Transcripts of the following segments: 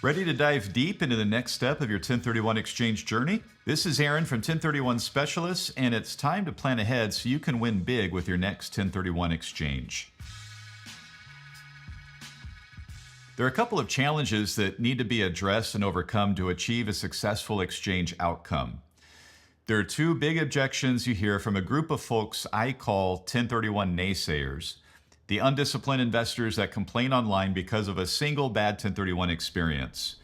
Ready to dive deep into the next step of your 1031 exchange journey? This is Aaron from 1031 Specialists, and it's time to plan ahead so you can win big with your next 1031 exchange. There are a couple of challenges that need to be addressed and overcome to achieve a successful exchange outcome. There are two big objections you hear from a group of folks I call 1031 naysayers, the undisciplined investors that complain online because of a single bad 1031 experience.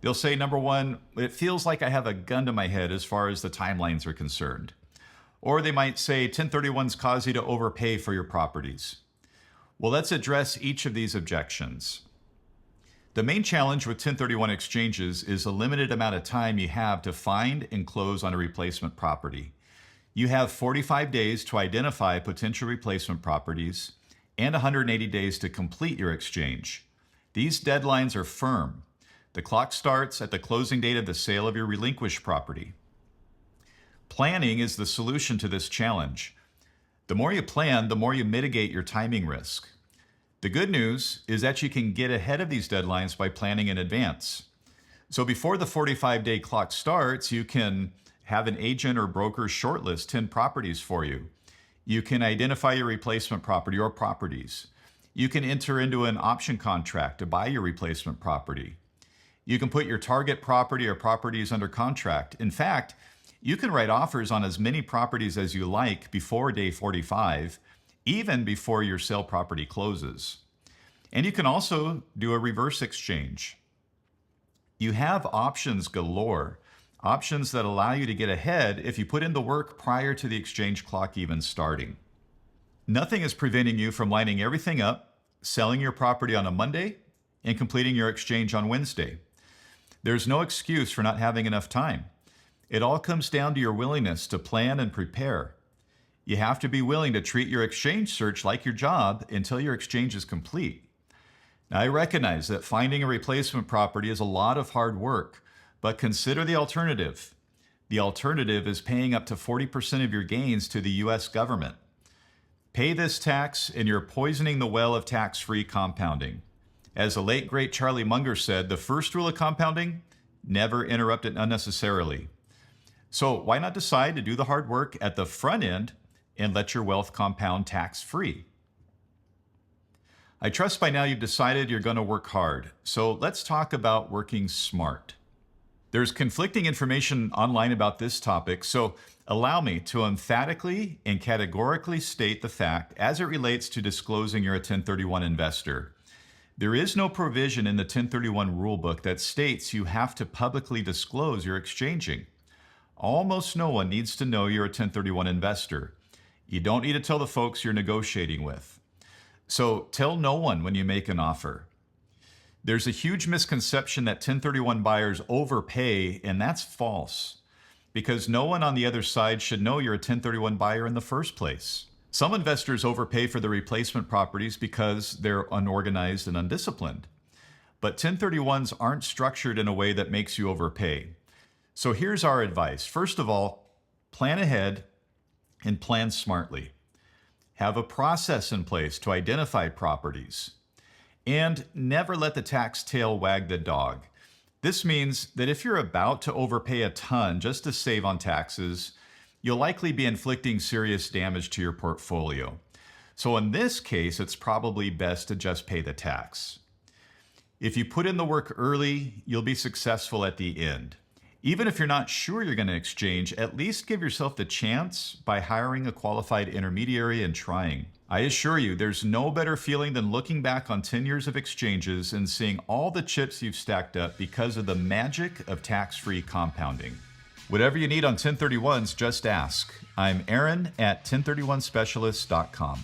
They'll say, number one, it feels like I have a gun to my head as far as the timelines are concerned. Or they might say 1031s cause you to overpay for your properties. Well, let's address each of these objections. The main challenge with 1031 exchanges is the limited amount of time you have to find and close on a replacement property. You have 45 days to identify potential replacement properties and 180 days to complete your exchange. These deadlines are firm. The clock starts at the closing date of the sale of your relinquished property. Planning is the solution to this challenge. The more you plan, the more you mitigate your timing risk. The good news is that you can get ahead of these deadlines by planning in advance. So before the 45-day clock starts, you can have an agent or broker shortlist 10 properties for you. You can identify your replacement property or properties. You can enter into an option contract to buy your replacement property. You can put your target property or properties under contract. In fact, you can write offers on as many properties as you like before day 45, even before your sale property closes. And you can also do a reverse exchange. You have options galore, options that allow you to get ahead if you put in the work prior to the exchange clock even starting. Nothing is preventing you from lining everything up, selling your property on a Monday, and completing your exchange on Wednesday. There's no excuse for not having enough time. It all comes down to your willingness to plan and prepare. You have to be willing to treat your exchange search like your job until your exchange is complete. Now, I recognize that finding a replacement property is a lot of hard work, but consider the alternative. The alternative is paying up to 40% of your gains to the U.S. government. Pay this tax and you're poisoning the well of tax-free compounding. As the late great Charlie Munger said, the first rule of compounding, never interrupt it unnecessarily. So why not decide to do the hard work at the front end and let your wealth compound tax-free? I trust by now you've decided you're going to work hard. So let's talk about working smart. There's conflicting information online about this topic, so allow me to emphatically and categorically state the fact as it relates to disclosing you're a 1031 investor. There is no provision in the 1031 rulebook that states you have to publicly disclose you're exchanging. Almost no one needs to know you're a 1031 investor. You don't need to tell the folks you're negotiating with. So tell no one when you make an offer. There's a huge misconception that 1031 buyers overpay, and that's false, because no one on the other side should know you're a 1031 buyer in the first place. Some investors overpay for the replacement properties because they're unorganized and undisciplined. But 1031s aren't structured in a way that makes you overpay. So here's our advice. First of all, plan ahead and plan smartly. Have a process in place to identify properties. And never let the tax tail wag the dog. This means that if you're about to overpay a ton just to save on taxes, you'll likely be inflicting serious damage to your portfolio. So in this case, it's probably best to just pay the tax. If you put in the work early, you'll be successful at the end. Even if you're not sure you're going to exchange, at least give yourself the chance by hiring a qualified intermediary and trying. I assure you, there's no better feeling than looking back on 10 years of exchanges and seeing all the chips you've stacked up because of the magic of tax-free compounding. Whatever you need on 1031s, just ask. I'm Aaron at 1031specialist.com.